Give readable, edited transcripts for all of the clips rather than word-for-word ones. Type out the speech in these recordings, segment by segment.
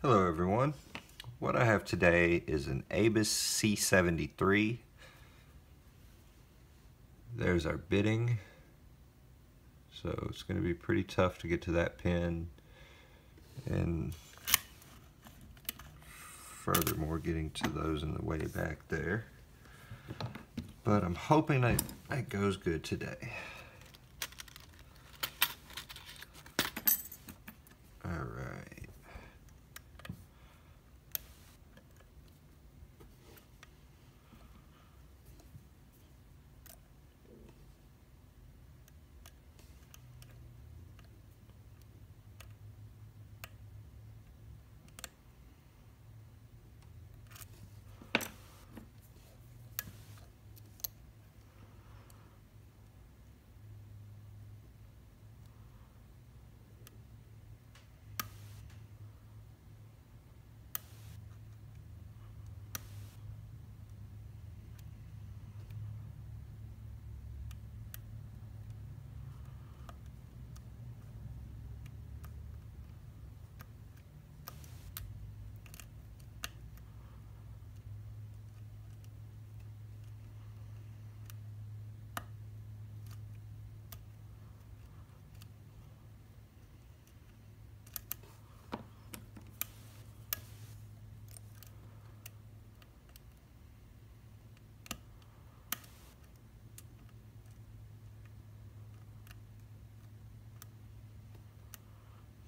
Hello everyone. What I have today is an Abus C73. There's our bitting. So it's going to be pretty tough to get to that pin, and furthermore getting to those in the way back there. But I'm hoping that goes good today. Alright.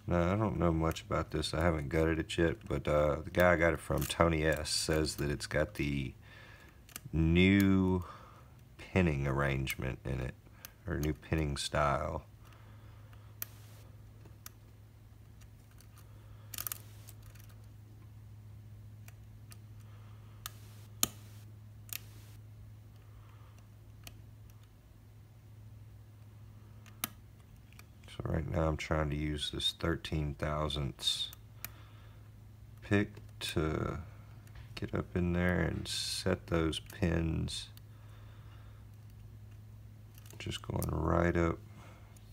Now, I don't know much about this. I haven't gutted it yet, but the guy I got it from, Tony S., says that it's got the new pinning arrangement in it, or new pinning style. So right now I'm trying to use this 13 thousandths pick to get up in there and set those pins, just going right up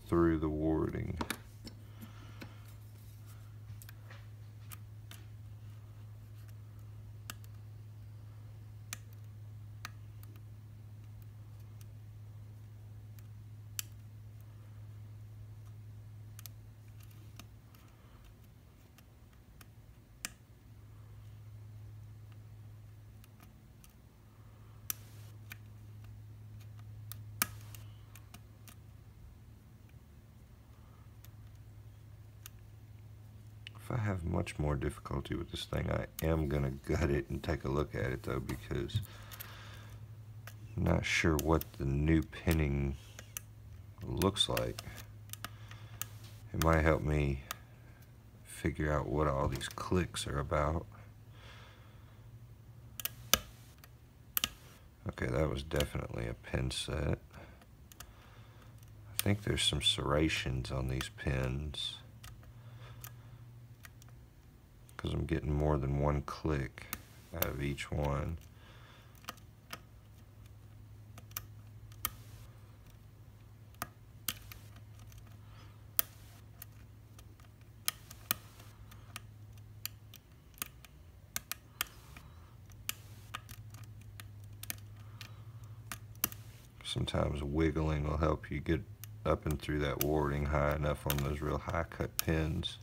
through the warding. If I have much more difficulty with this thing, I am going to gut it and take a look at it though, because I'm not sure what the new pinning looks like. It might help me figure out what all these clicks are about. Okay, that was definitely a pin set. I think there's some serrations on these pins, because I'm getting more than one click out of each one. Sometimes wiggling will help you get up and through that warding high enough on those real high cut pins.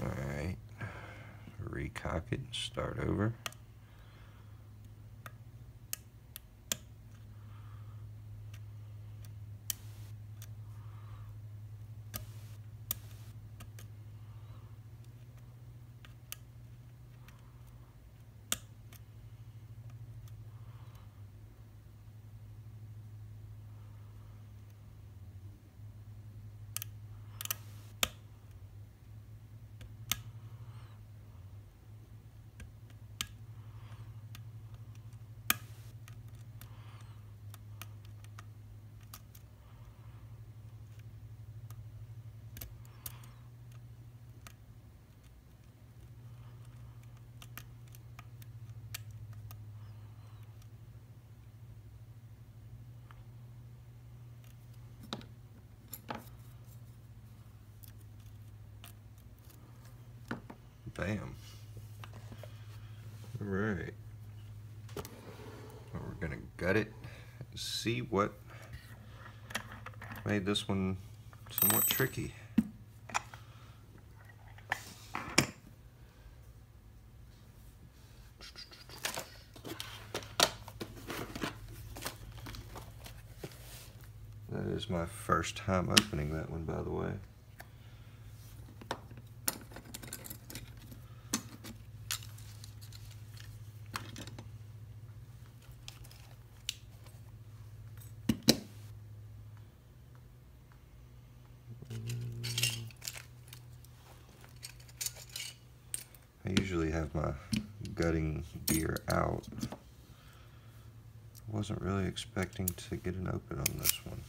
Alright, recock it and start over. Bam. Alright. Well, we're gonna gut it and see what made this one somewhat tricky. That is my first time opening that one, by the way. I usually have my gutting gear out. Wasn't really expecting to get an open on this one.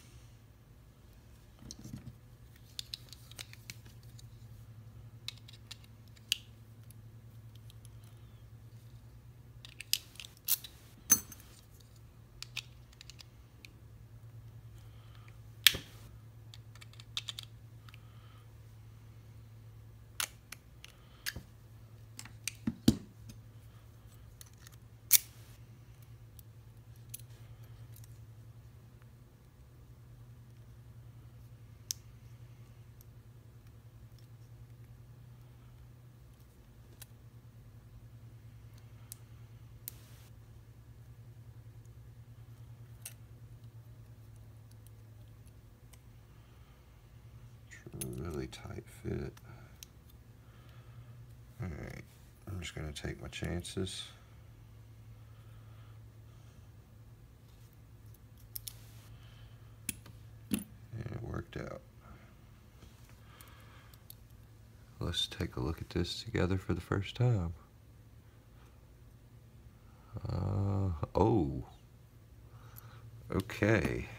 Really tight fit. Alright, I'm just going to take my chances. And it worked out. Let's take a look at this together for the first time. Oh. Okay.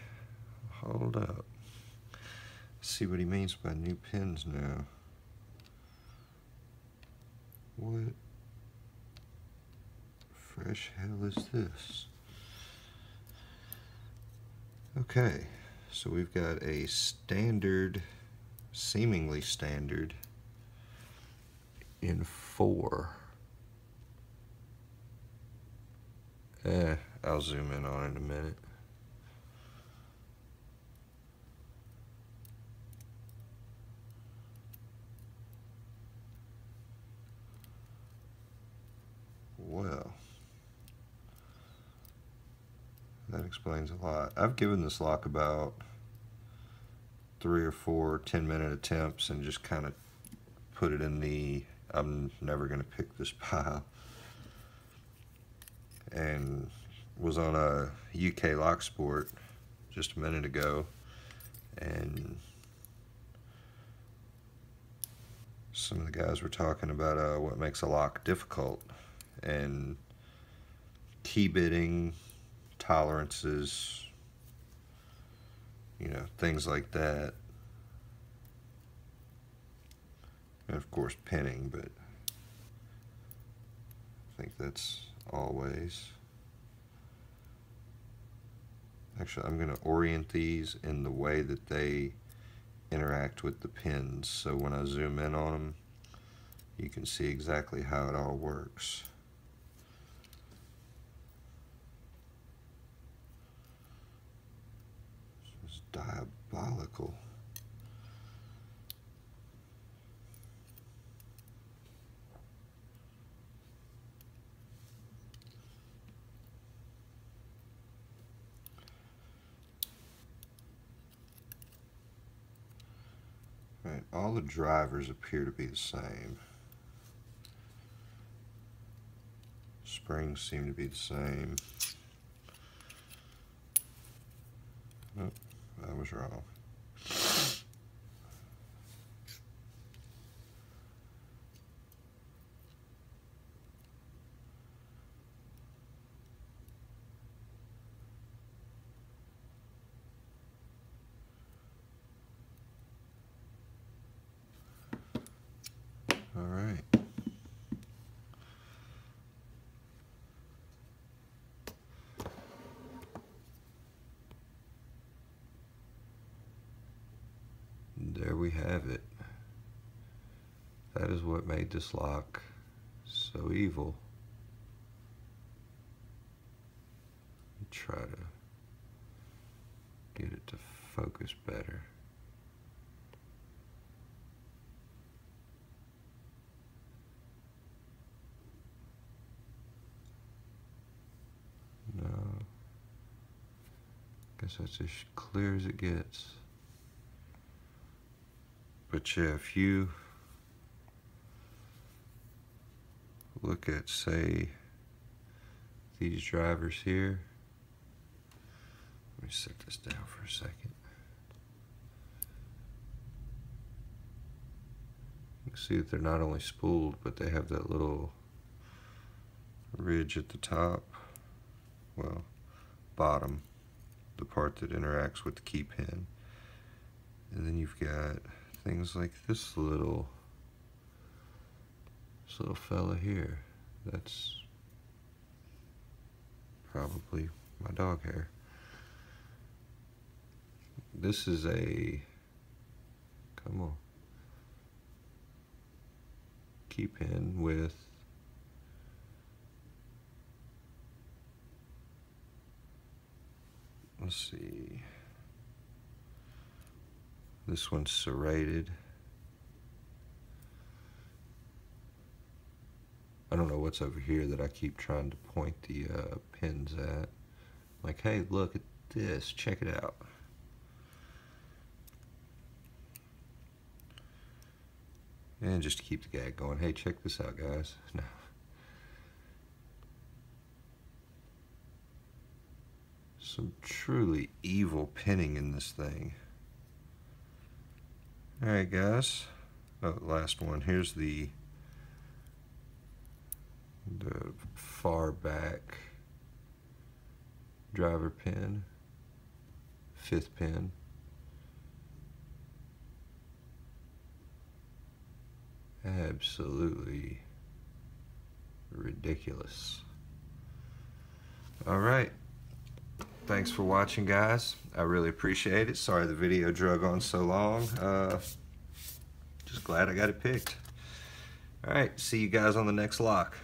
Hold up. See what he means by new pins now. What fresh hell is this? Okay, so we've got a standard, seemingly standard, in 4. I'll zoom in on it in a minute. Well, that explains a lot. I've given this lock about 3 or 4 10-minute attempts and just kind of put it in the I'm never going to pick this pile. And was on a UK lock sport just a minute ago, and some of the guys were talking about what makes a lock difficult, and key bitting, tolerances, you know, things like that. And of course pinning, but I think that's always. Actually, I'm going to orient these in the way that they interact with the pins, so when I zoom in on them, you can see exactly how it all works. This is diabolical. Right, all the drivers appear to be the same. Springs seem to be the same. Oh, I was wrong. All right. There we have it. That is what made this lock so evil. Try to get it to focus better. No. Guess that's as clear as it gets. But yeah, if you look at, say, these drivers here. Let me set this down for a second. You can see that they're not only spooled, but they have that little ridge at the top. Well, bottom, the part that interacts with the key pin. And then you've got things like this little fella here. That's probably my dog hair. This is a, come on, key pin with let's see, this one's serrated. I don't know what's over here that I keep trying to point the pins at. Like, hey, look at this, check it out. And just to keep the gag going, hey, check this out, guys. No. Some truly evil pinning in this thing. Alright, guys. Oh, last one. Here's the far back driver pin, 5th pin. Absolutely ridiculous. All right, thanks for watching, guys. I really appreciate it. Sorry the video drug on so long. Just glad I got it picked. All right, see you guys on the next lock.